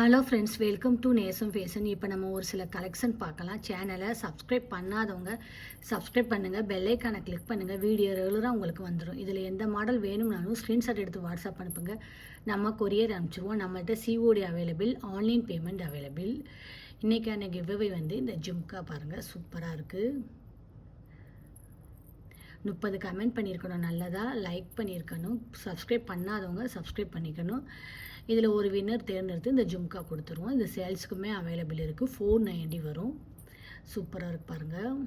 Hello friends, welcome to நேசம் fashion. இப்போ நம்ம ஒரு சில கலெக்ஷன் பார்க்கலாம். சேனலை சப்ஸ்கிரைப் பண்ணாதவங்க சப்ஸ்கிரைப் பண்ணுங்கள், பெல்லைக்கானை கிளிக் பண்ணுங்கள். வீடியோ ரெகுலராக உங்களுக்கு வந்துடும். இதில் எந்த மாடல் வேணும்னாலும் ஸ்க்ரீன்ஷாட் எடுத்து வாட்ஸ்அப் அனுப்புங்க, நம்ம கொரியர் அனுப்பிச்சிடுவோம். நம்மள்கிட்ட COD available, online payment available. இன்றைக்கான கிவ்அவே வந்து இந்த ஜும்கா பாருங்கள், சூப்பராக இருக்குது. 30 கமெண்ட் பண்ணியிருக்கணும், நல்லதாக லைக் பண்ணியிருக்கணும். சப்ஸ்கிரைப் பண்ணாதவங்க சப்ஸ்கிரைப் பண்ணிக்கணும். இதில் ஒரு வின்னர் தேர்ந்தெடுத்து இந்த ஜும்கா கொடுத்துருவோம். இந்த சேல்ஸுக்குமே அவைலபிள் இருக்குது. 490 வரும். சூப்பராக இருக்கு பாருங்கள்,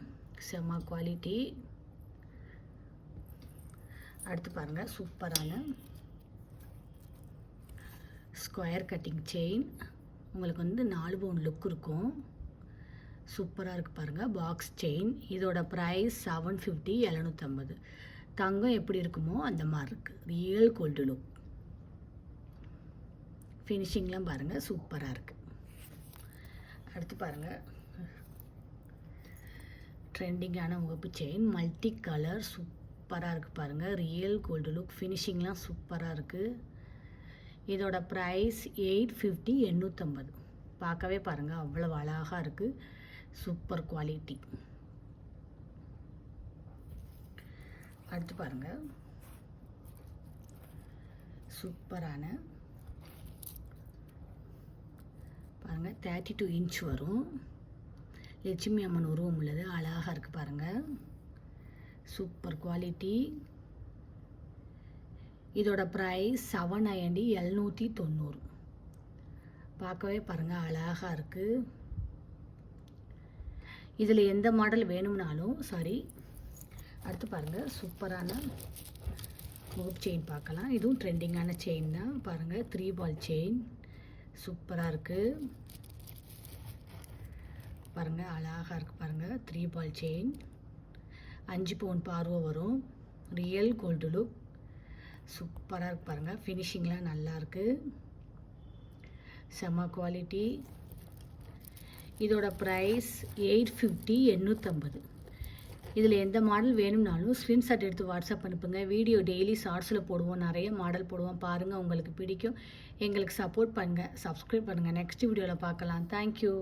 செம்ம குவாலிட்டி. அடுத்து பாருங்கள், சூப்பரான ஸ்கொயர் கட்டிங் செயின். உங்களுக்கு வந்து 4 பவுன் லுக் இருக்கும். சூப்பராக இருக்குது பாருங்கள், பாக்ஸ் செயின். இதோட ப்ரைஸ் 750, 750. தங்கம் எப்படி இருக்குமோ அந்த மாதிரி இருக்குது. Real gold look. ஃபினிஷிங்லாம் பாருங்கள், சூப்பராக இருக்குது. அடுத்து பாருங்கள், ட்ரெண்டிங்கான முகப்பு செயின், மல்டி கலர், சூப்பராக இருக்குது பாருங்கள். ரியல் கோல்டு லுக், ஃபினிஷிங்லாம் சூப்பராக இருக்குது. இதோட ப்ரைஸ் 850, 850. பார்க்கவே பாருங்கள், அவ்வளோ அழகாக இருக்குது. Super quality. அடுத்து பாருங்கள், சூப்பரான பாருங்கள், 32 இன்ச் வரும். லட்சுமி அம்மன் உருவம் உள்ளது, அழகாக இருக்குது பாருங்கள். Super quality. இதோட ப்ரைஸ் 790, 790. பார்க்கவே பாருங்கள், அழகாக இருக்குது. இதில் எந்த மாடல் வேணும்னாலும் அடுத்து பாருங்கள், சூப்பரான முகப்பு செயின் பார்க்கலாம். இதுவும் ட்ரெண்டிங்கான செயின் தான் பாருங்கள். 3 பால் செயின் சூப்பராக இருக்குது பாருங்கள், அழகாக இருக்குது பாருங்கள். 3 பால் செயின், 5 பவுன் பார்வை வரும். ரியல் கோல்டு லுக், சூப்பராக இருக்குது பாருங்கள். ஃபினிஷிங்லாம் நல்லாயிருக்கு, செம்ம குவாலிட்டி. இதோட ப்ரைஸ் 850, 850. இதில் எந்த மாடல் வேணும்னாலும் ஸ்க்ரீன்ஷாட் எடுத்து வாட்ஸ்அப் அனுப்புங்க. வீடியோ டெய்லி ஷார்ட்ஸில் போடுவோம், நிறைய மாடல் போடுவோம். பாருங்கள், உங்களுக்கு பிடிக்கும். எங்களுக்கு சப்போர்ட் பண்ணுங்கள், சப்ஸ்கிரைப் பண்ணுங்கள். நெக்ஸ்ட் வீடியோவில் பார்க்கலாம். தேங்க்யூ.